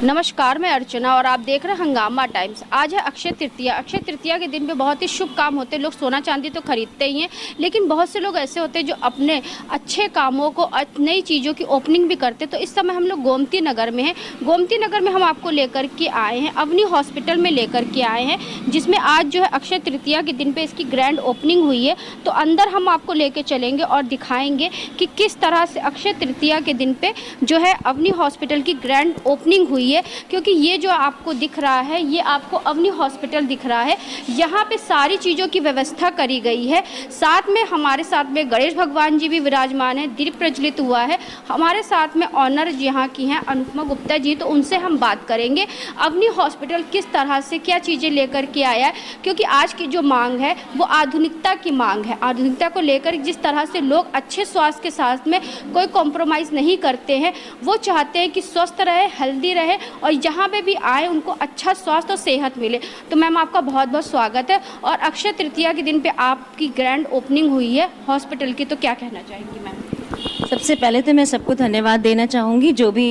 नमस्कार, मैं अर्चना और आप देख रहे हैं हंगामा टाइम्स। आज है अक्षय तृतीया। अक्षय तृतीया के दिन पे बहुत ही शुभ काम होते हैं। लोग सोना चांदी तो खरीदते ही हैं, लेकिन बहुत से लोग ऐसे होते हैं जो अपने अच्छे कामों को, नई चीज़ों की ओपनिंग भी करते हैं। तो इस समय हम लोग गोमती नगर में हैं। गोमती नगर में हम आपको लेकर के आए हैं, अवनी हॉस्पिटल में लेकर के आए हैं, जिसमें आज जो है अक्षय तृतीया के दिन पर इसकी ग्रैंड ओपनिंग हुई है। तो अंदर हम आपको लेकर चलेंगे और दिखाएंगे कि किस तरह से अक्षय तृतीया के दिन पे जो है अवनी हॉस्पिटल की ग्रैंड ओपनिंग हुई है। क्योंकि ये जो आपको दिख रहा है, ये आपको अवनी हॉस्पिटल दिख रहा है। यहाँ पे सारी चीज़ों की व्यवस्था करी गई है। साथ में हमारे साथ में गणेश भगवान जी भी विराजमान है, दीप प्रज्वलित हुआ है। हमारे साथ में ऑनर यहाँ की हैं अनुपमा गुप्ता जी, तो उनसे हम बात करेंगे अवनी हॉस्पिटल किस तरह से क्या चीज़ें लेकर के आया है। क्योंकि आज की जो मांग है वो आधुनिकता की मांग है। आधुनिकता को लेकर जिस तरह से लोग अच्छे स्वास्थ्य के साथ में कोई कॉम्प्रोमाइज़ नहीं करते हैं, वो चाहते हैं कि स्वस्थ रहे, हेल्दी रहे और जहाँ पे भी आए उनको अच्छा स्वास्थ्य और सेहत मिले। तो मैम, आपका बहुत बहुत स्वागत है। और अक्षय तृतीया के दिन पे आपकी ग्रैंड ओपनिंग हुई है हॉस्पिटल की, तो क्या कहना चाहेंगी मैम? सबसे पहले तो मैं सबको धन्यवाद देना चाहूँगी जो भी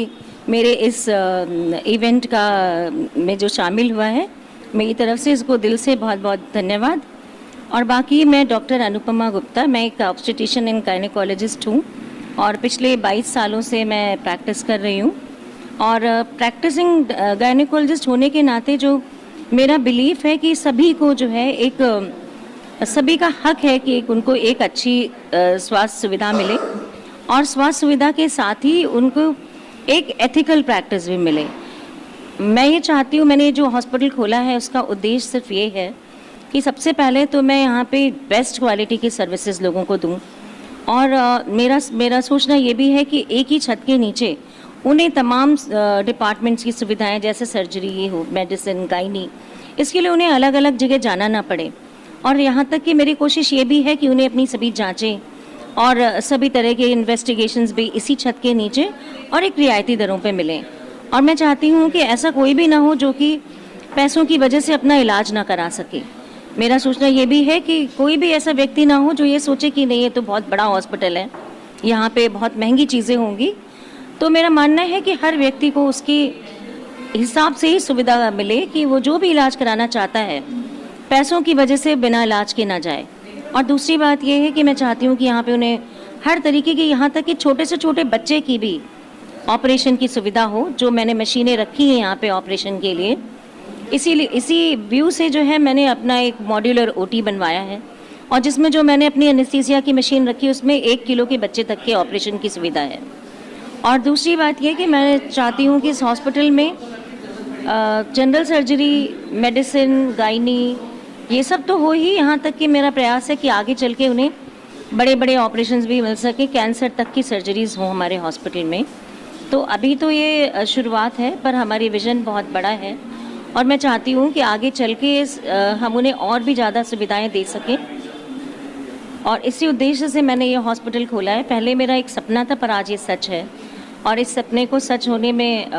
मेरे इस इवेंट का में जो शामिल हुआ है। मेरी तरफ से इसको दिल से बहुत बहुत धन्यवाद। और बाकी मैं डॉक्टर अनुपमा गुप्ता, मैं एक ऑब्स्टेट्रिशियन एंड गायनेकोलॉजिस्ट हूँ और पिछले 22 सालों से मैं प्रैक्टिस कर रही हूँ। और प्रैक्टिसिंग गायनेकोलॉजिस्ट होने के नाते जो मेरा बिलीफ है कि सभी को जो है एक सभी का हक है कि उनको एक अच्छी स्वास्थ्य सुविधा मिले और स्वास्थ्य सुविधा के साथ ही उनको एक एथिकल प्रैक्टिस भी मिले। मैं ये चाहती हूँ, मैंने जो हॉस्पिटल खोला है उसका उद्देश्य सिर्फ ये है कि सबसे पहले तो मैं यहाँ पे बेस्ट क्वालिटी की सर्विसेज लोगों को दूँ। और मेरा सोचना ये भी है कि एक ही छत के नीचे उन्हें तमाम डिपार्टमेंट्स की सुविधाएं जैसे सर्जरी हो, मेडिसिन, गायनी, इसके लिए उन्हें अलग अलग जगह जाना ना पड़े। और यहाँ तक कि मेरी कोशिश ये भी है कि उन्हें अपनी सभी जांचें और सभी तरह के इन्वेस्टिगेशंस भी इसी छत के नीचे और एक रियायती दरों पे मिलें। और मैं चाहती हूँ कि ऐसा कोई भी ना हो जो कि पैसों की वजह से अपना इलाज ना करा सके। मेरा सोचना ये भी है कि कोई भी ऐसा व्यक्ति ना हो जो ये सोचे कि नहीं, ये तो बहुत बड़ा हॉस्पिटल है, यहाँ पे बहुत महंगी चीज़ें होंगी। तो मेरा मानना है कि हर व्यक्ति को उसके हिसाब से ही सुविधा मिले कि वो जो भी इलाज कराना चाहता है पैसों की वजह से बिना इलाज के ना जाए। और दूसरी बात ये है कि मैं चाहती हूँ कि यहाँ पे उन्हें हर तरीके की, यहाँ तक कि छोटे से छोटे बच्चे की भी ऑपरेशन की सुविधा हो। जो मैंने मशीनें रखी हैं यहाँ पे ऑपरेशन के लिए, इसी व्यू से जो है मैंने अपना एक मॉड्यूलर ओटी बनवाया है और जिसमें जो मैंने अपनी एनेस्थीसिया की मशीन रखी उसमें 1 किलो के बच्चे तक के ऑपरेशन की सुविधा है। और दूसरी बात यह कि मैं चाहती हूँ कि इस हॉस्पिटल में जनरल सर्जरी, मेडिसिन, गायनी, ये सब तो हो ही, यहाँ तक कि मेरा प्रयास है कि आगे चल के उन्हें बड़े बड़े ऑपरेशंस भी मिल सके, कैंसर तक की सर्जरीज़ हों हमारे हॉस्पिटल में। तो अभी तो ये शुरुआत है, पर हमारी विज़न बहुत बड़ा है और मैं चाहती हूँ कि आगे चल के हम उन्हें और भी ज़्यादा सुविधाएँ दे सकें। और इसी उद्देश्य से मैंने ये हॉस्पिटल खोला है। पहले मेरा एक सपना था, पर आज ये सच है और इस सपने को सच होने में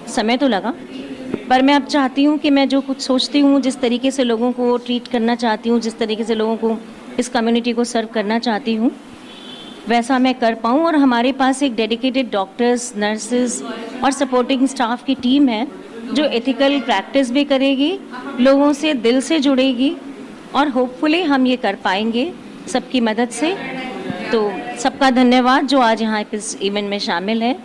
समय तो लगा, पर मैं अब चाहती हूँ कि मैं जो कुछ सोचती हूँ, जिस तरीके से लोगों को ट्रीट करना चाहती हूँ, जिस तरीके से लोगों को, इस कम्युनिटी को सर्व करना चाहती हूँ, वैसा मैं कर पाऊँ। और हमारे पास एक डेडिकेटेड डॉक्टर्स, नर्सेज और सपोर्टिंग स्टाफ की टीम है जो एथिकल प्रैक्टिस भी करेगी, लोगों से दिल से जुड़ेगी और होपफुली हम ये कर पाएंगे सबकी मदद से। तो सबका धन्यवाद जो आज यहाँ इस इवेंट में शामिल है।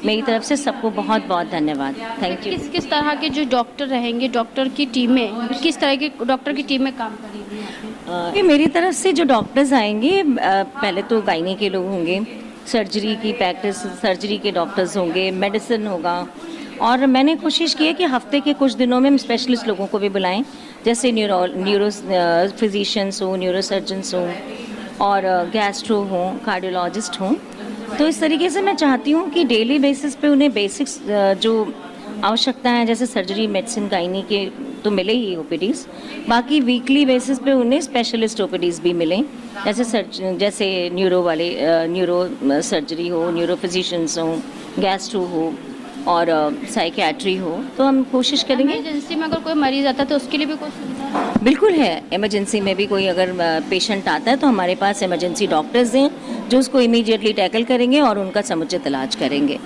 मेरी तरफ से सबको बहुत बहुत धन्यवाद। Thank you. किस तरह के जो डॉक्टर रहेंगे, डॉक्टर की टीमें, किस तरह के डॉक्टर की टीमें काम करेंगी? मेरी तरफ से जो डॉक्टर्स आएंगे, पहले तो गायनी के लोग होंगे, सर्जरी की प्रैक्टिस, सर्जरी के डॉक्टर्स होंगे, मेडिसिन होगा। और मैंने कोशिश की है कि हफ्ते के कुछ दिनों में हम स्पेशलिस्ट लोगों को भी बुलाएं, जैसे न्यूरो फिजिशियंस हो, न्यूरो सर्जन्स हो और गैस्ट्रो हो, कार्डियोलॉजिस्ट हों। तो इस तरीके से मैं चाहती हूँ कि डेली बेसिस पे उन्हें बेसिक्स जो आवश्यकता है, जैसे सर्जरी, मेडिसिन, गायनी के तो मिले ही ओपीडीज़, बाकी वीकली बेसिस पे उन्हें स्पेशलिस्ट ओपीडीज़ भी मिलें, जैसे न्यूरो सर्जरी हो, न्यूरो फिजिशियंस हो, गैस्ट्रो हो और साइकियाट्री हो। तो हम कोशिश करेंगे। इमरजेंसी में अगर कोई मरीज आता है तो उसके लिए भी कोई सुविधा बिल्कुल है। इमरजेंसी में भी कोई अगर पेशेंट आता है तो हमारे पास इमरजेंसी डॉक्टर्स हैं जो उसको इमीडिएटली टैकल करेंगे और उनका समुचित इलाज करेंगे।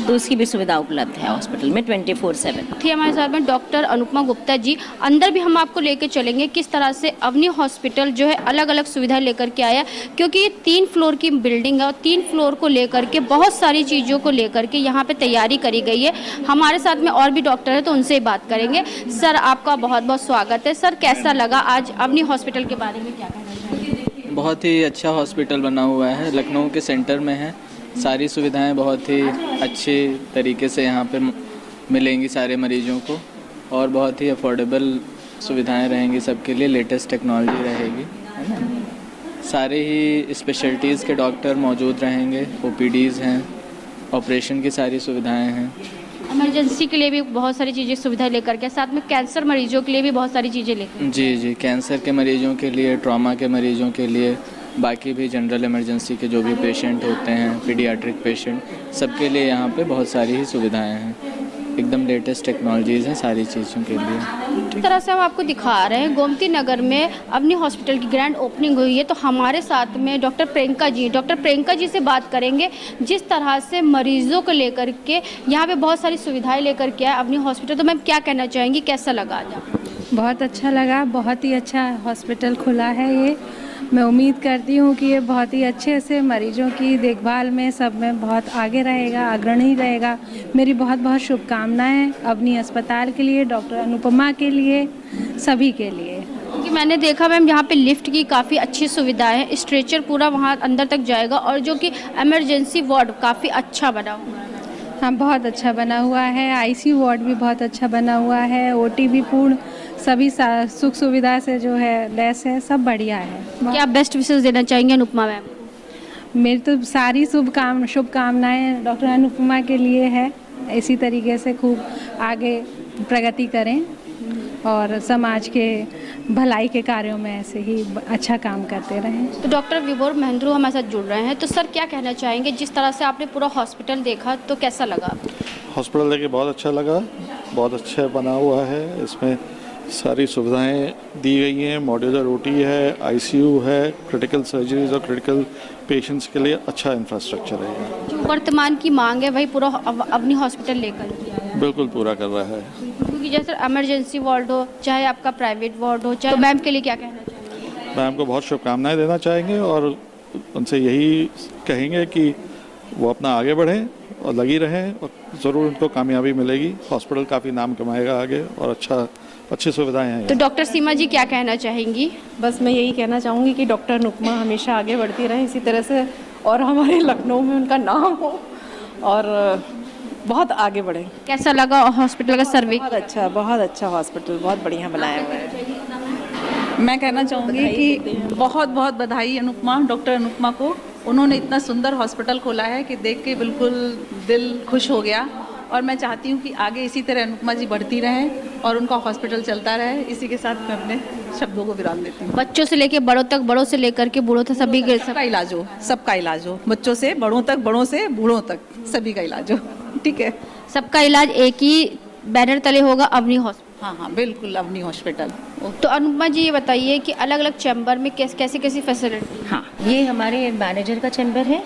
तो उसकी भी सुविधा उपलब्ध है हॉस्पिटल में 24/7। थी हमारे साथ में डॉक्टर अनुपमा गुप्ता जी। अंदर भी हम आपको लेके चलेंगे किस तरह से अवनी हॉस्पिटल जो है अलग अलग सुविधाएं लेकर के आया, क्योंकि ये 3 फ्लोर की बिल्डिंग है और 3 फ्लोर को लेकर के बहुत सारी चीज़ों को लेकर के यहाँ पे तैयारी करी गई है। हमारे साथ में और भी डॉक्टर है तो उनसे ही बात करेंगे। सर आपका बहुत बहुत स्वागत है। सर कैसा लगा आज अवनी हॉस्पिटल के बारे में क्या कहना चाहेंगे? बहुत ही अच्छा हॉस्पिटल बना हुआ है, लखनऊ के सेंटर में है। सारी सुविधाएं बहुत ही अच्छे तरीके से यहाँ पे मिलेंगी सारे मरीजों को, और बहुत ही अफोर्डेबल सुविधाएं रहेंगी सबके लिए। लेटेस्ट टेक्नोलॉजी रहेगी, है ना। सारे ही स्पेशलिटीज़ के डॉक्टर मौजूद रहेंगे, ओपीडीज़ हैं, ऑपरेशन की सारी सुविधाएं हैं। इमरजेंसी के लिए भी बहुत सारी चीज़ें सुविधा लेकर के, साथ में कैंसर मरीजों के लिए भी बहुत सारी चीज़ें लेकर। जी, कैंसर के मरीजों के लिए, ट्रॉमा के मरीजों के लिए, बाकी भी जनरल इमरजेंसी के जो भी पेशेंट होते हैं, पीडियाट्रिक पेशेंट, सबके लिए यहाँ पे बहुत सारी ही सुविधाएं हैं। एकदम लेटेस्ट टेक्नोलॉजीज़ हैं सारी चीज़ों के लिए। इस तरह से हम आपको दिखा रहे हैं गोमती नगर में अवनी हॉस्पिटल की ग्रैंड ओपनिंग हुई है। तो हमारे साथ में डॉक्टर प्रियंका जी से बात करेंगे जिस तरह से मरीजों को लेकर के यहाँ पे बहुत सारी सुविधाएं लेकर के आए अवनी हॉस्पिटल। तो मैम क्या कहना चाहेंगी, कैसा लगा आज आपको? बहुत अच्छा लगा, बहुत ही अच्छा हॉस्पिटल खुला है ये। मैं उम्मीद करती हूँ कि ये बहुत ही अच्छे से मरीजों की देखभाल में सब में बहुत आगे रहेगा, अग्रणी रहेगा। मेरी बहुत बहुत शुभकामनाएं अवनी अस्पताल के लिए, डॉक्टर अनुपमा के लिए, सभी के लिए। क्योंकि मैंने देखा मैम यहाँ पे लिफ्ट की काफ़ी अच्छी सुविधाएं है, स्ट्रेचर पूरा वहाँ अंदर तक जाएगा, और जो कि इमरजेंसी वार्ड काफ़ी अच्छा बना हुआ है। हाँ, बहुत अच्छा बना हुआ है। आईसीयू वार्ड भी बहुत अच्छा बना हुआ है। ओटी भी पूर्ण सभी सुख सुविधा से जो है लैस है, सब बढ़िया है। क्या आप बेस्ट विशेष देना चाहेंगे अनुपमा मैम? मेरी तो सारी शुभकामनाएं डॉक्टर अनुपमा के लिए है। इसी तरीके से खूब आगे प्रगति करें और समाज के भलाई के कार्यों में ऐसे ही अच्छा काम करते रहें। तो डॉक्टर विभोर महेंद्रू हमारे साथ जुड़ रहे हैं। तो सर क्या कहना चाहेंगे, जिस तरह से आपने पूरा हॉस्पिटल देखा तो कैसा लगा? हॉस्पिटल देख के बहुत अच्छा लगा, बहुत अच्छा बना हुआ है। इसमें सारी सुविधाएं दी गई हैं, मॉड्यूलर ओटी है, आईसीयू है, क्रिटिकल सर्जरीज और क्रिटिकल पेशेंट्स के लिए अच्छा इंफ्रास्ट्रक्चर है। जो वर्तमान की मांग है वही पूरा अवनी हॉस्पिटल लेकर किया है। बिल्कुल पूरा कर रहा है। क्योंकि जैसे इमरजेंसी वार्ड हो, चाहे आपका प्राइवेट वार्ड हो, चाहे, तो मैम के लिए क्या कहना चाहेंगे? मैम को बहुत शुभकामनाएं देना चाहेंगे और उनसे यही कहेंगे कि वो अपना आगे बढ़ें और लगी रहें, और ज़रूर उनको कामयाबी मिलेगी। हॉस्पिटल काफ़ी नाम कमाएगा आगे, और अच्छी सुविधाएं हैं। तो डॉक्टर सीमा जी क्या कहना चाहेंगी? बस मैं यही कहना चाहूँगी कि डॉक्टर अनुपमा हमेशा आगे बढ़ती रहे इसी तरह से, और हमारे लखनऊ में उनका नाम हो और बहुत आगे बढ़े। कैसा लगा हॉस्पिटल का सर्वे? बहुत अच्छा हॉस्पिटल, बहुत बढ़िया बनाया हुआ है। मैं कहना चाहूँगी कि बहुत बहुत बधाई अनुपमा, डॉक्टर अनुपमा को। उन्होंने इतना सुंदर हॉस्पिटल खोला है कि देख के बिल्कुल दिल खुश हो गया, और मैं चाहती हूँ कि आगे इसी तरह अनुपमा जी बढ़ती रहें और उनका हॉस्पिटल चलता रहे। इसी के साथ मैं अपने शब्दों को विराम देती हूँ। बच्चों से लेके बड़ों तक, बड़ों से लेकर के बूढ़ों तक, सभी के सबका इलाज हो, बच्चों से बड़ों तक, बड़ों से बूढ़ों तक, सभी का इलाज हो। ठीक है, सबका इलाज एक ही बैनर तले होगा, अवनी हॉस्पिटल। हाँ, बिल्कुल अवनी हॉस्पिटल। तो अनुपमा जी ये बताइए कि अलग अलग चैम्बर में कैसी कैसी फैसिलिटी? हाँ, ये हमारे मैनेजर का चैम्बर है,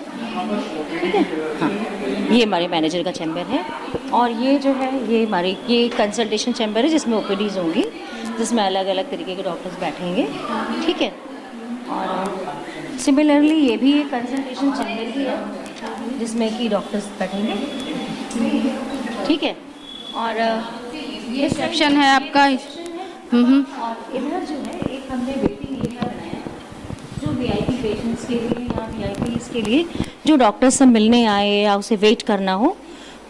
ठीक है। हाँ, ये हमारे मैनेजर का चैम्बर है, और ये जो है ये कंसल्टेशन चैम्बर है जिसमें ओपीडीज़ होंगी, जिसमें अलग अलग तरीके के डॉक्टर्स बैठेंगे, ठीक है। और सिमिलरली ये भी एक कंसल्टेशन चैम्बर ही है जिसमें कि डॉक्टर्स बैठेंगे, ठीक है। और ये सेक्शन है आपका। और इधर जो है एक हमने वेटिंग एरिया बनाया जो वीआईपी पेशेंट्स के लिए या वीआईपीज़ के लिए, जो डॉक्टर से मिलने आए या उसे वेट करना हो,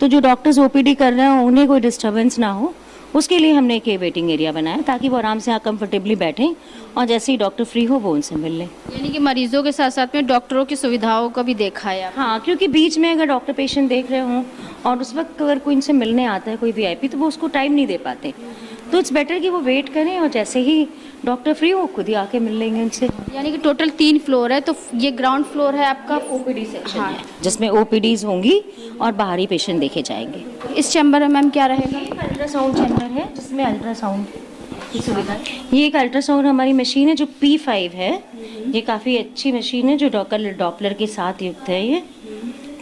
तो जो डॉक्टर्स ओपीडी कर रहे हो उन्हें कोई डिस्टर्बेंस ना हो, उसके लिए हमने एक वेटिंग एरिया बनाया ताकि वो आराम से कंफर्टेबली बैठें और जैसे ही डॉक्टर फ्री हो वो उनसे मिल लें। यानी कि मरीजों के साथ साथ में डॉक्टरों की सुविधाओं का भी देखा है। हाँ, क्योंकि बीच में अगर डॉक्टर पेशेंट देख रहे हों और उस वक्त अगर कोई इनसे मिलने आता है कोई वीआईपी, तो वो उसको टाइम नहीं दे पाते, तो इट्स बेटर कि वो वेट करें और जैसे ही डॉक्टर फ्री हो खुद ही आके मिल लेंगे उनसे। यानी कि टोटल 3 फ्लोर है, तो ये ग्राउंड फ्लोर है आपका ओपीडी सेक्शन है जिसमें ओपीडीज होंगी और बाहरी पेशेंट देखे जाएंगे। इस चैम्बर में मैम क्या रहेगा? अल्ट्रासाउंड चैम्बर है जिसमें अल्ट्रासाउंड की सुविधा। ये एक अल्ट्रासाउंड हमारी मशीन है जो P5 है, ये काफ़ी अच्छी मशीन है जो डॉपलर के साथ युक्त है।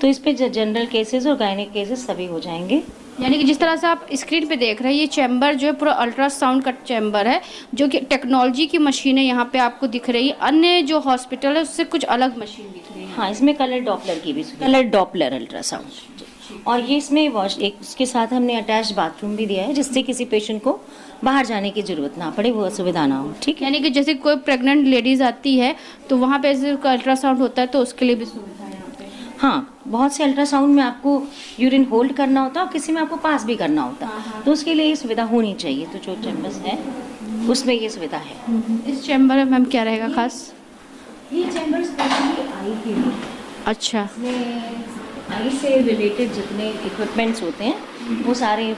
तो इस पे जनरल केसेस और गायनिक केसेस सभी हो जाएंगे। यानी कि जिस तरह से आप स्क्रीन पे देख रहे हैं, ये चैम्बर जो है पूरा अल्ट्रासाउंड का चैम्बर है, जो कि टेक्नोलॉजी की मशीनें यहाँ पे आपको दिख रही है। अन्य जो हॉस्पिटल है उससे कुछ अलग मशीन दिख रही है। हाँ, इसमें कलर डॉपलर की भी, कलर डॉपलर अल्ट्रासाउंड, और ये इसमें वॉश, एक उसके साथ हमने अटैच बाथरूम भी दिया है, जिससे किसी पेशेंट को बाहर जाने की जरूरत ना पड़े, वो असुविधा ना हो। ठीक है, यानी कि जैसे कोई प्रेग्नेंट लेडीज आती है तो वहाँ पे ऐसे अल्ट्रासाउंड होता है, तो उसके लिए भी सुविधा है यहाँ पे। हाँ, बहुत से अल्ट्रासाउंड में आपको यूरिन होल्ड करना होता है और किसी में आपको पास भी करना होता है, तो उसके लिए ये सुविधा होनी चाहिए। तो जो चैम्बर्स है उसमें ये सुविधा है। इस चैम्बर में मैम क्या रहेगा खास? ये चैम्बर स्पेशली आई के लिए, अच्छा, आई से रिलेटेड जितने इक्विपमेंट्स होते हैं वो सारे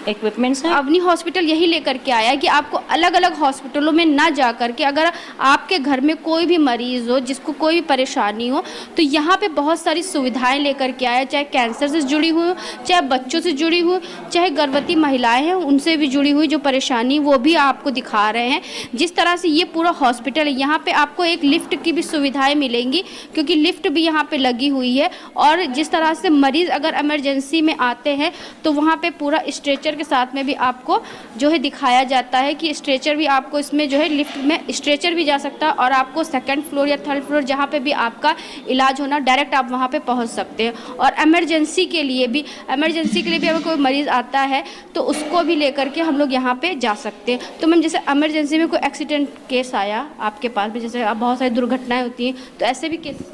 इक्विपमेंट्स हैं। अवनी हॉस्पिटल यही लेकर के आया है कि आपको अलग अलग हॉस्पिटलों में ना जा करके, अगर आपके घर में कोई भी मरीज़ हो जिसको कोई भी परेशानी हो, तो यहाँ पे बहुत सारी सुविधाएं लेकर के आया, चाहे कैंसर से जुड़ी हुई हो, चाहे बच्चों से जुड़ी हुई, चाहे गर्भवती महिलाएं हैं उनसे भी जुड़ी हुई जो परेशानी, वो भी आपको दिखा रहे हैं। जिस तरह से ये पूरा हॉस्पिटल है, यहाँ पर आपको एक लिफ्ट की भी सुविधाएँ मिलेंगी, क्योंकि लिफ्ट भी यहाँ पर लगी हुई है। और जिस तरह से मरीज़ अगर इमरजेंसी में आते हैं तो वहाँ पर पूरा स्ट्रेचर के साथ में भी आपको जो है दिखाया जाता है कि स्ट्रेचर भी आपको इसमें जो है, लिफ्ट में स्ट्रेचर भी जा सकता है, और आपको सेकंड फ्लोर या थर्ड फ्लोर जहाँ पे भी आपका इलाज होना, डायरेक्ट आप वहाँ पे पहुँच सकते हैं। और इमरजेंसी के लिए भी अगर कोई मरीज़ आता है तो उसको भी लेकर के हम लोग यहाँ पे जा सकते हैं। तो मैम, जैसे इमरजेंसी में कोई एक्सीडेंट केस आया आपके पास भी, जैसे अब बहुत सारी दुर्घटनाएँ होती हैं, तो ऐसे भी केस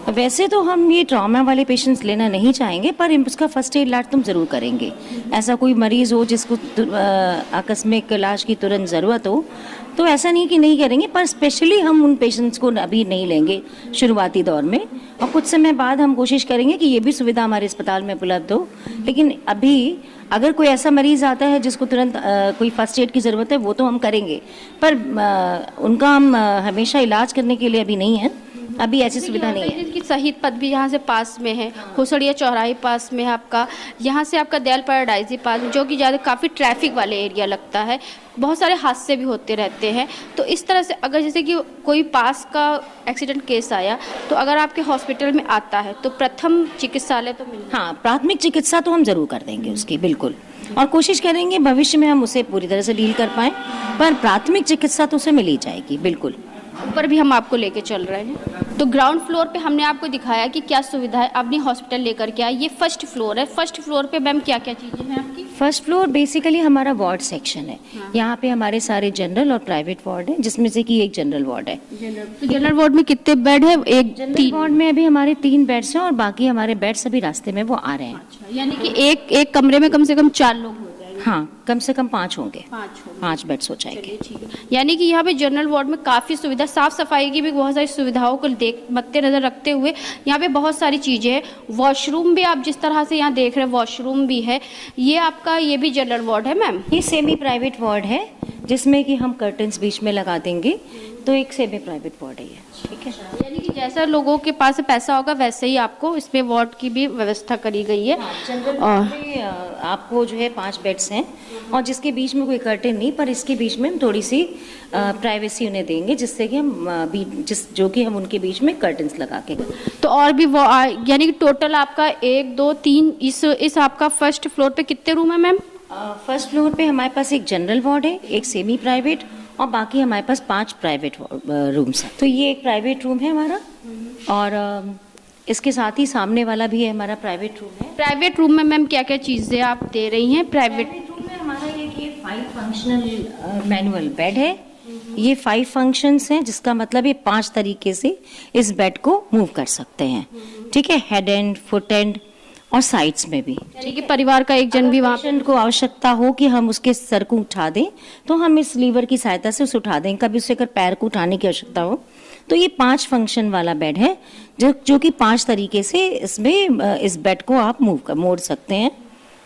वैसे तो हम ये ट्रॉमा वाले पेशेंट्स लेना नहीं चाहेंगे, पर उसका फर्स्ट एड इलाज तुम ज़रूर करेंगे। ऐसा कोई मरीज़ हो जिसको आकस्मिक इलाज की तुरंत ज़रूरत हो, तो ऐसा नहीं कि नहीं करेंगे, पर स्पेशली हम उन पेशेंट्स को अभी नहीं लेंगे शुरुआती दौर में, और कुछ समय बाद हम कोशिश करेंगे कि ये भी सुविधा हमारे अस्पताल में उपलब्ध हो। लेकिन अभी अगर कोई ऐसा मरीज़ आता है जिसको तुरंत कोई फर्स्ट एड की ज़रूरत है, वो तो हम करेंगे, पर उनका हम हमेशा इलाज करने के लिए अभी नहीं है, अभी ऐसी सुविधा नहीं है। कि शहीद पथ भी यहाँ से पास में है, होसड़िया चौराहे पास में है आपका, यहाँ से आपका दयाल पैराडाइज पास, जो कि ज़्यादा काफ़ी ट्रैफिक वाले एरिया लगता है, बहुत सारे हादसे भी होते रहते हैं। तो इस तरह से अगर जैसे कि कोई पास का एक्सीडेंट केस आया, तो अगर आपके हॉस्पिटल में आता है तो प्रथम चिकित्सालय तो मिल, हाँ, प्राथमिक चिकित्सा तो हम जरूर कर देंगे उसकी, बिल्कुल, और कोशिश करेंगे भविष्य में हम उसे पूरी तरह से डील कर पाएँ, पर प्राथमिक चिकित्सा तो उसे मिल ही जाएगी, बिल्कुल। ऊपर भी हम आपको लेके चल रहे हैं। तो ग्राउंड फ्लोर पे हमने आपको दिखाया कि क्या सुविधा है, अपनी हॉस्पिटल लेकर के आए। ये फर्स्ट फ्लोर है। फर्स्ट फ्लोर पे मैम क्या क्या चीज़ें हैं आपकी? फर्स्ट फ्लोर बेसिकली हमारा वार्ड सेक्शन है। यहाँ पे हमारे सारे जनरल और प्राइवेट वार्ड है, जिसमें से कि एक जनरल वार्ड है। तो जनरल वार्ड में कितने बेड है? एक जनरल वार्ड में अभी हमारे 3 बेड्स हैं, और बाकी हमारे बेड्स अभी रास्ते में वो आ रहे हैं। यानी कि एक कमरे में कम से कम 4 लोग हो जाएंगे। हाँ, कम से कम 5 होंगे, 5 बेड्स हो जाएंगे। ठीक है। यानी कि यहाँ पे जनरल वार्ड में काफ़ी सुविधा, साफ सफाई की भी बहुत सारी सुविधाओं को मद्देनजर रखते हुए यहाँ पे बहुत सारी चीज़ें हैं। वॉशरूम भी आप जिस तरह से यहाँ देख रहे हैं, वॉशरूम भी है। ये आपका, ये भी जनरल वार्ड है मैम? ये सेमी प्राइवेट वार्ड है, जिसमें कि हम कर्टन्स बीच में लगा देंगे, तो एक सेमी प्राइवेट वार्ड है ये। ठीक है, यानी कि जैसा लोगों के पास पैसा होगा वैसे ही आपको इसमें वार्ड की भी व्यवस्था करी गई है। जनरल वार्ड में आपको जो है 5 बेड्स हैं, और जिसके बीच में कोई कर्टन नहीं, पर इसके बीच में हम थोड़ी सी प्राइवेसी उन्हें देंगे, जिससे कि हम जो कि हम उनके बीच में कर्टन्स लगा के। तो और भी वो यानी कि टोटल आपका 1 2 3 इस आपका फर्स्ट फ्लोर पे कितने रूम है मैम? फर्स्ट फ्लोर पे हमारे पास एक जनरल वार्ड है, एक सेमी प्राइवेट, और बाकी हमारे पास 5 प्राइवेट रूम्स हैं। तो ये एक प्राइवेट रूम है हमारा, और इसके साथ ही सामने वाला भी है हमारा प्राइवेट रूम है। प्राइवेट रूम में मैम क्या क्या चीज़ें आप दे रही हैं? प्राइवेट रूम में हमारा ये 5 फंक्शनल मैनुअल बेड है। ये 5 फंक्शंस हैं, जिसका मतलब ये 5 तरीके से इस बेड को मूव कर सकते हैं। ठीक है, हेड एंड, फुट एंड और साइड्स में भी। यानी कि परिवार का एक जन भी वहाँ पेशेंट को आवश्यकता हो कि हम उसके सर को उठा दें, तो हम इस लीवर की सहायता से उसे उठा दें। कभी उसे अगर पैर को उठाने की आवश्यकता हो, तो ये 5 फंक्शन वाला बेड है, जो कि 5 तरीके से इसमें इस बेड को आप मोड़ सकते हैं।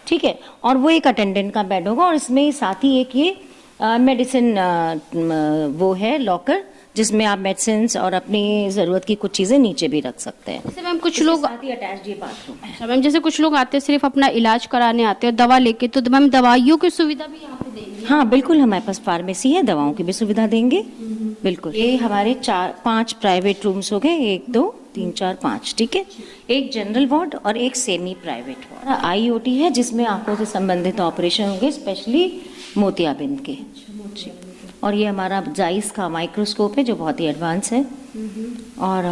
ठीक है, और वो एक अटेंडेंट का बेड होगा, और इसमें साथ ही एक ये मेडिसिन वो है लॉकर, जिसमें आप मेडिसिन और अपनी ज़रूरत की कुछ चीज़ें नीचे भी रख सकते हैं। जैसे मैम कुछ लोग अटैच ये बाथरूम है। अच्छा मैम, जैसे कुछ लोग आते हैं सिर्फ अपना इलाज कराने आते हैं दवा लेके, तो मैम दवाइयों की सुविधा भी यहाँ पे देंगे? हाँ बिल्कुल, हमारे पास फार्मेसी है, दवाओं की भी सुविधा देंगे बिल्कुल। ये हमारे 5 प्राइवेट रूम्स हो गए, 1 2 3, 4, 5, ठीक है। एक जनरल वार्ड और एक सेमी प्राइवेट वार्ड। IOT है जिसमें आंखों से संबंधित ऑपरेशन होंगे, स्पेशली मोतियाबिंद के। और ये हमारा जाइस का माइक्रोस्कोप है जो बहुत ही एडवांस है, और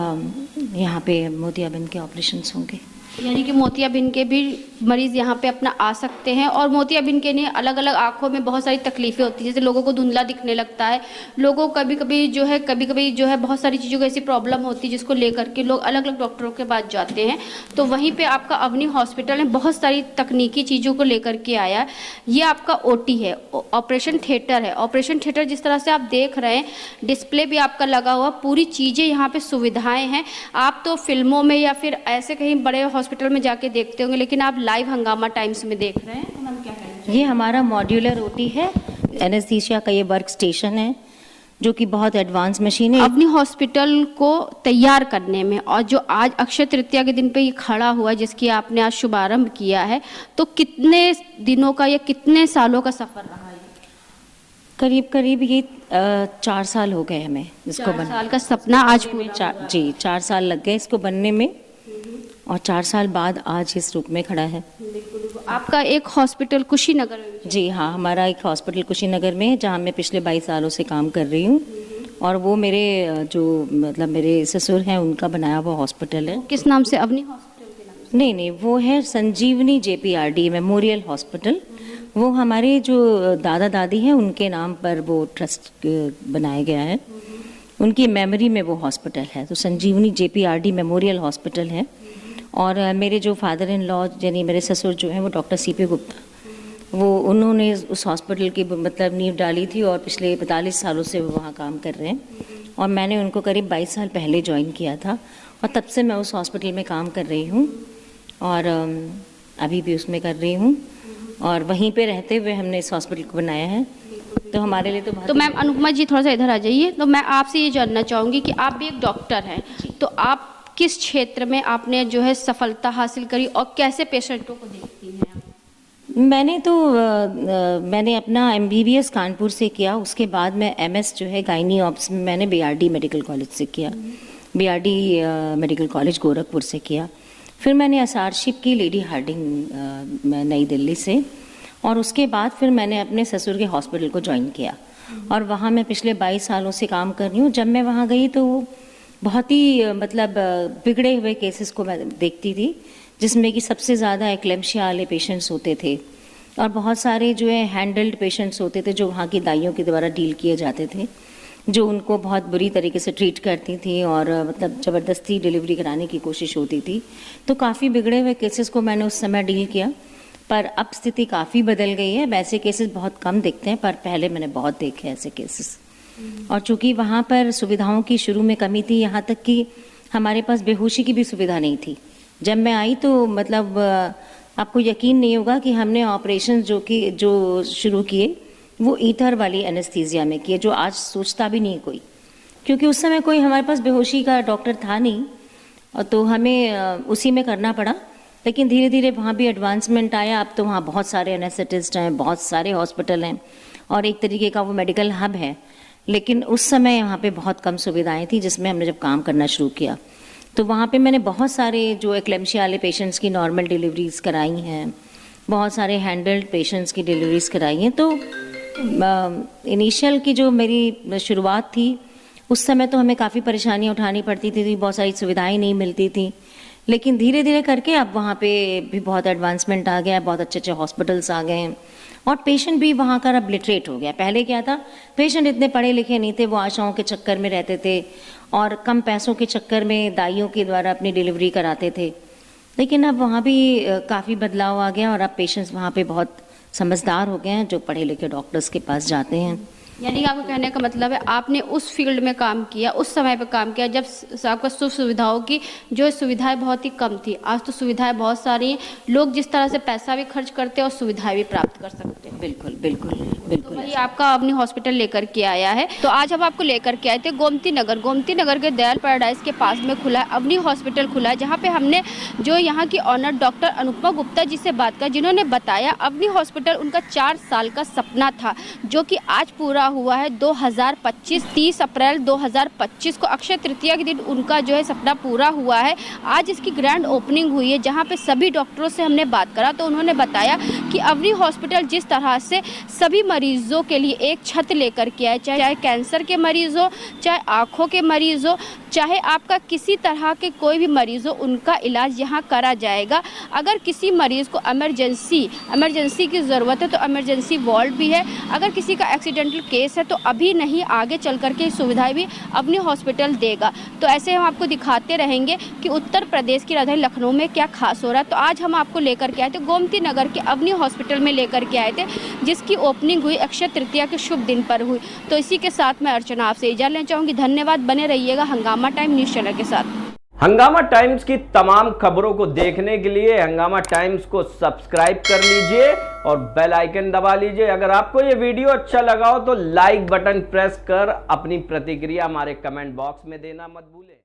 यहाँ पे मोतियाबिंद के ऑपरेशंस होंगे। यानी कि मोतियाबिंद के भी मरीज़ यहाँ पे अपना आ सकते हैं। और मोतियाबिंद के लिए अलग अलग आँखों में बहुत सारी तकलीफ़ें होती हैं, जैसे लोगों को धुंधला दिखने लगता है, लोगों को कभी कभी जो है बहुत सारी चीज़ों की ऐसी प्रॉब्लम होती है जिसको लेकर के लोग अलग अलग डॉक्टरों के पास जाते हैं। तो वहीं पे आपका अवनी हॉस्पिटल में बहुत सारी तकनीकी चीज़ों को लेकर के आया। ये आपका OT है, ऑपरेशन थिएटर है। ऑपरेशन थिएटर जिस तरह से आप देख रहे हैं, डिस्प्ले भी आपका लगा हुआ, पूरी चीज़ें यहाँ पर सुविधाएँ हैं। आप तो फिल्मों में या फिर ऐसे कहीं बड़े हॉस्पिटल में जाके देखते होंगे, लेकिन आप लाइव हंगामा टाइम्स में देख रहे हैं। तो हम क्या कहें, ये हमारा मॉड्यूलर OT है, एनेस्थीसिया का ये वर्क स्टेशन है जो कि बहुत एडवांस मशीन है। अपनी हॉस्पिटल को तैयार करने में, और जो आज अक्षय तृतीया के दिन पे ये खड़ा हुआ जिसकी आपने आज शुभारंभ किया है, तो कितने दिनों का या कितने सालों का सफर रहा है? करीब करीब ये 4 साल हो गए हमें इसको 4 साल का सपना आज पूरा। 4 साल लग गए इसको बनने में, और 4 साल बाद आज इस रूप में खड़ा है। आपका एक हॉस्पिटल कुशीनगर में? जी हाँ, हमारा एक हॉस्पिटल कुशीनगर में है जहाँ मैं पिछले 22 सालों से काम कर रही हूँ, और वो मेरे जो मतलब मेरे ससुर हैं उनका बनाया हुआ हॉस्पिटल है। किस नाम से? अवनी हॉस्पिटल के नाम से? नहीं, वो है संजीवनी JPRD मेमोरियल हॉस्पिटल। वो हमारे जो दादा दादी हैं उनके नाम पर वो ट्रस्ट बनाया गया है, उनकी मेमोरी में वो हॉस्पिटल है। तो संजीवनी JPRD मेमोरियल हॉस्पिटल है। और मेरे जो फादर इन लॉ यानी मेरे ससुर जो हैं वो डॉक्टर CP गुप्ता, वो उन्होंने उस हॉस्पिटल की मतलब नींव डाली थी, और पिछले 45 सालों से वो वहाँ काम कर रहे हैं। और मैंने उनको करीब 22 साल पहले ज्वाइन किया था, और तब से मैं उस हॉस्पिटल में काम कर रही हूँ, और अभी भी उसमें कर रही हूँ। और वहीं पे रहते हुए हमने इस हॉस्पिटल को बनाया है, तो हमारे लिए तो बहुत। तो मैम अनुपमा जी थोड़ा सा इधर आ जाइए। तो मैं आपसे ये जानना चाहूँगी कि आप भी एक डॉक्टर हैं, तो आप किस क्षेत्र में आपने जो है सफलता हासिल करी और कैसे पेशेंटों को देखती हैं? मैंने अपना MBBS कानपुर से किया, उसके बाद मैं MS जो है गायनी ऑप्स में मैंने BRD मेडिकल कॉलेज से किया, BRD मेडिकल कॉलेज गोरखपुर से किया। फिर मैंने SRship की लेडी हार्डिंग नई दिल्ली से, और उसके बाद फिर मैंने अपने ससुर के हॉस्पिटल को ज्वाइन किया, और वहाँ मैं पिछले 22 सालों से काम कर रही हूँ। जब मैं वहाँ गई तो बहुत ही मतलब बिगड़े हुए केसेस को मैं देखती थी, जिसमें कि सबसे ज़्यादा एक्लेम्शिया वाले पेशेंट्स होते थे, और बहुत सारे जो है हैंडल्ड पेशेंट्स होते थे जो वहाँ की दाइयों के द्वारा डील किए जाते थे, जो उनको बहुत बुरी तरीके से ट्रीट करती थी, और मतलब ज़बरदस्ती डिलीवरी कराने की कोशिश होती थी। तो काफ़ी बिगड़े हुए केसेस को मैंने उस समय डील किया, पर अब स्थिति काफ़ी बदल गई है। वैसे केसेस बहुत कम दिखते हैं, पर पहले मैंने बहुत देखे ऐसे केसेस। और चूँकि वहाँ पर सुविधाओं की शुरू में कमी थी, यहाँ तक कि हमारे पास बेहोशी की भी सुविधा नहीं थी। जब मैं आई तो मतलब आपको यकीन नहीं होगा कि हमने ऑपरेशन जो शुरू किए वो ईथर वाली एनेस्थीसिया में किए, जो आज सोचता भी नहीं कोई, क्योंकि उस समय कोई हमारे पास बेहोशी का डॉक्टर था नहीं, और तो हमें उसी में करना पड़ा। लेकिन धीरे धीरे वहाँ भी एडवांसमेंट आया। अब तो वहाँ बहुत सारे एनेस्थेटिस्ट हैं, बहुत सारे हॉस्पिटल हैं, और एक तरीके का वो मेडिकल हब है। लेकिन उस समय यहाँ पे बहुत कम सुविधाएं थी, जिसमें हमने जब काम करना शुरू किया तो वहाँ पे मैंने बहुत सारे जो एक्लेम्शिया वाले पेशेंट्स की नॉर्मल डिलीवरीज कराई हैं, बहुत सारे हैंडल्ड पेशेंट्स की डिलीवरीज कराई हैं। तो इनिशियल की जो मेरी शुरुआत थी उस समय तो हमें काफ़ी परेशानियाँ उठानी पड़ती थी, बहुत सारी सुविधाएं नहीं मिलती थी। लेकिन धीरे धीरे करके अब वहाँ पे भी बहुत एडवांसमेंट आ गया है, बहुत अच्छे अच्छे हॉस्पिटल्स आ गए हैं, और पेशेंट भी वहाँ का अब लिटरेट हो गया। पहले क्या था, पेशेंट इतने पढ़े लिखे नहीं थे, वो आशाओं के चक्कर में रहते थे और कम पैसों के चक्कर में दाइयों के द्वारा अपनी डिलीवरी कराते थे। लेकिन अब वहाँ भी काफ़ी बदलाव आ गया, और अब पेशेंट्स वहाँ पे बहुत समझदार हो गए हैं, जो पढ़े लिखे डॉक्टर्स के पास जाते हैं। यानी कि आपको कहने का मतलब है आपने उस फील्ड में काम किया, उस समय पे काम किया जब आपको सुख सुविधाओं की जो सुविधाएं बहुत ही कम थी। आज तो सुविधाएं बहुत सारी हैं, लोग जिस तरह से पैसा भी खर्च करते हैं और सुविधाएं भी प्राप्त कर सकते हैं। बिल्कुल बिल्कुल तो बिल्कुल। वही आपका अपनी हॉस्पिटल लेकर के आया है। तो आज हम आपको लेकर के आए थे गोमती नगर के दयाल पैराडाइज के पास में खुला है अवनी हॉस्पिटल खुला है, जहाँ पे हमने जो यहाँ की ऑनर डॉक्टर अनुपमा गुप्ता जी से बात की, जिन्होंने बताया अवनी हॉस्पिटल उनका 4 साल का सपना था, जो कि आज पूरा हुआ है। 2025 30 अप्रैल 2025 को अक्षय तृतीया के दिन उनका जो है सपना पूरा हुआ है। आज इसकी ग्रैंड ओपनिंग हुई है, जहाँ पे सभी डॉक्टरों से हमने बात करा तो उन्होंने बताया कि अवनी हॉस्पिटल जिस तरह से सभी मरीजों के लिए एक छत लेकर के आए, चाहे कैंसर के मरीज हो, चाहे आँखों के मरीज हो, चाहे आपका किसी तरह के कोई भी मरीज हो, उनका इलाज यहाँ करा जाएगा। अगर किसी मरीज को इमरजेंसी की ज़रूरत है तो इमरजेंसी वार्ड भी है। अगर किसी का एक्सीडेंटल केस है तो अभी नहीं, आगे चल कर के सुविधाएं भी अवनी हॉस्पिटल देगा। तो ऐसे हम आपको दिखाते रहेंगे कि उत्तर प्रदेश की राजधानी लखनऊ में क्या खास हो रहा है। तो आज हम आपको लेकर के आए थे गोमती नगर के अवनी हॉस्पिटल में लेकर के आए थे, जिसकी ओपनिंग हुई अक्षय तृतीया के शुभ दिन पर हुई। तो इसी के साथ मैं अर्चना आपसे इजाज़त लेना चाहूँगी। धन्यवाद, बने रहिएगा हंगामा टाइम न्यूज़ चैनल के साथ। हंगामा टाइम्स की तमाम खबरों को देखने के लिए हंगामा टाइम्स को सब्सक्राइब कर लीजिए और बेल आइकन दबा लीजिए। अगर आपको ये वीडियो अच्छा लगा हो तो लाइक बटन प्रेस कर अपनी प्रतिक्रिया हमारे कमेंट बॉक्स में देना मत भूलें।